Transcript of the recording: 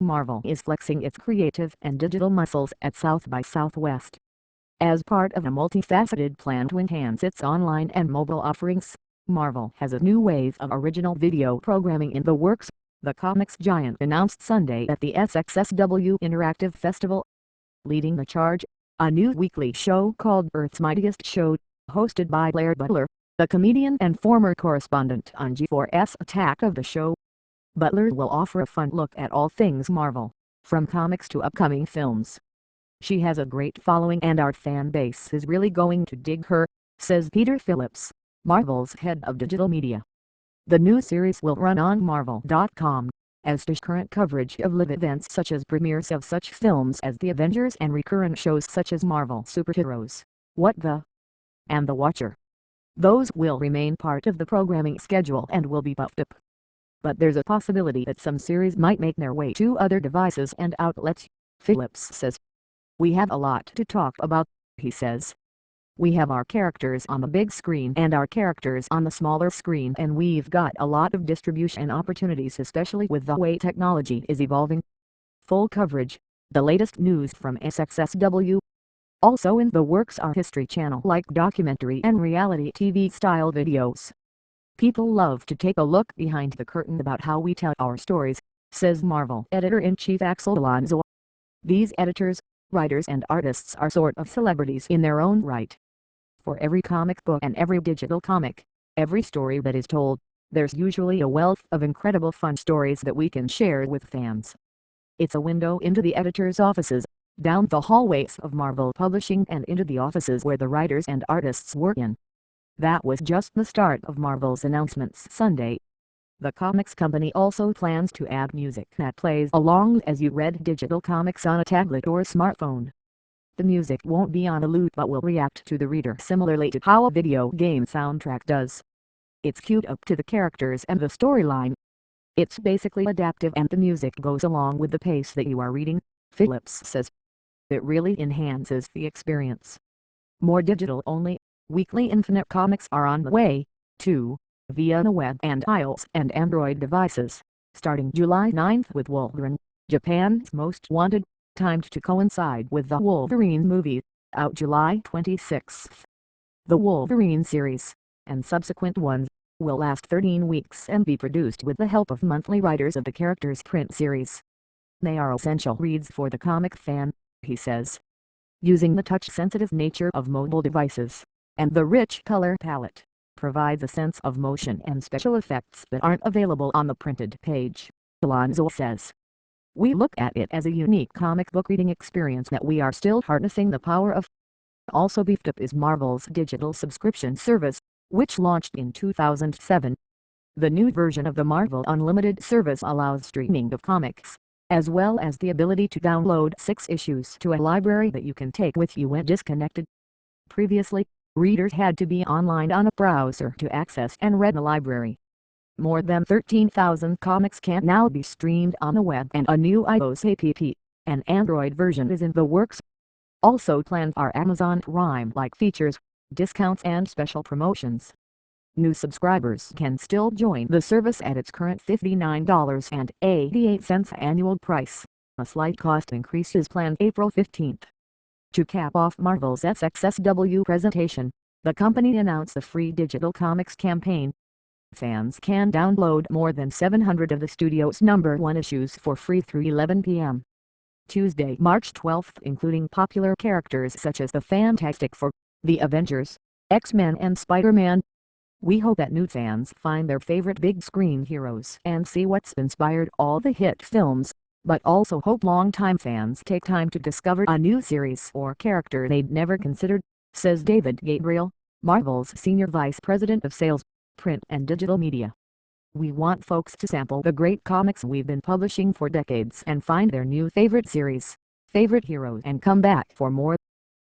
Marvel is flexing its creative and digital muscles at South by Southwest. As part of a multifaceted plan to enhance its online and mobile offerings, Marvel has a new wave of original video programming in the works, the comics giant announced Sunday at the SXSW Interactive Festival. Leading the charge, a new weekly show called Earth's Mightiest Show, hosted by Blair Butler, the comedian and former correspondent on G4's Attack of the Show. Butler will offer a fun look at all things Marvel, from comics to upcoming films. She has a great following and our fan base is really going to dig her, says Peter Phillips, Marvel's head of digital media. The new series will run on Marvel.com, as does current coverage of live events such as premieres of such films as The Avengers and recurrent shows such as Marvel Superheroes, What the? And The Watcher. Those will remain part of the programming schedule and will be buffed up. But there's a possibility that some series might make their way to other devices and outlets, Phillips says. We have a lot to talk about, he says. We have our characters on the big screen and our characters on the smaller screen, and we've got a lot of distribution opportunities, especially with the way technology is evolving. Full coverage, the latest news from SXSW. Also in the works are History Channel-like documentary and reality TV style videos. People love to take a look behind the curtain about how we tell our stories, says Marvel editor-in-chief Axel Alonso. These editors, writers and artists are sort of celebrities in their own right. For every comic book and every digital comic, every story that is told, there's usually a wealth of incredible fun stories that we can share with fans. It's a window into the editors' offices, down the hallways of Marvel Publishing and into the offices where the writers and artists work in. That was just the start of Marvel's announcements Sunday. The comics company also plans to add music that plays along as you read digital comics on a tablet or smartphone. The music won't be on a loop but will react to the reader similarly to how a video game soundtrack does. It's queued up to the characters and the storyline. It's basically adaptive and the music goes along with the pace that you are reading, Phillips says. It really enhances the experience. More digital-only, weekly Infinite comics are on the way, too, via the web and iOS and Android devices, starting July 9th with Wolverine, Japan's Most Wanted, timed to coincide with the Wolverine movie, out July 26th. The Wolverine series, and subsequent ones, will last 13 weeks and be produced with the help of monthly writers of the character's print series. They are essential reads for the comic fan, he says. Using the touch-sensitive nature of mobile devices, and the rich color palette, provides a sense of motion and special effects that aren't available on the printed page, Alonso says. We look at it as a unique comic book reading experience that we are still harnessing the power of. Also beefed up is Marvel's digital subscription service, which launched in 2007. The new version of the Marvel Unlimited service allows streaming of comics, as well as the ability to download 6 issues to a library that you can take with you when disconnected. Previously, readers had to be online on a browser to access and read the library. More than 13,000 comics can now be streamed on the web, and a new iOS app, an Android version, is in the works. Also planned are Amazon Prime-like features, discounts and special promotions. New subscribers can still join the service at its current $59.88 annual price. A slight cost increase is planned April 15th. To cap off Marvel's SXSW presentation, the company announced the free digital comics campaign. Fans can download more than 700 of the studio's #1 issues for free through 11 p.m. Tuesday, March 12th, including popular characters such as the Fantastic Four, the Avengers, X-Men and Spider-Man. We hope that new fans find their favorite big screen heroes and see what's inspired all the hit films, but also hope longtime fans take time to discover a new series or character they'd never considered, says David Gabriel, Marvel's Senior Vice President of Sales, Print and Digital Media. We want folks to sample the great comics we've been publishing for decades and find their new favorite series, favorite heroes, and come back for more.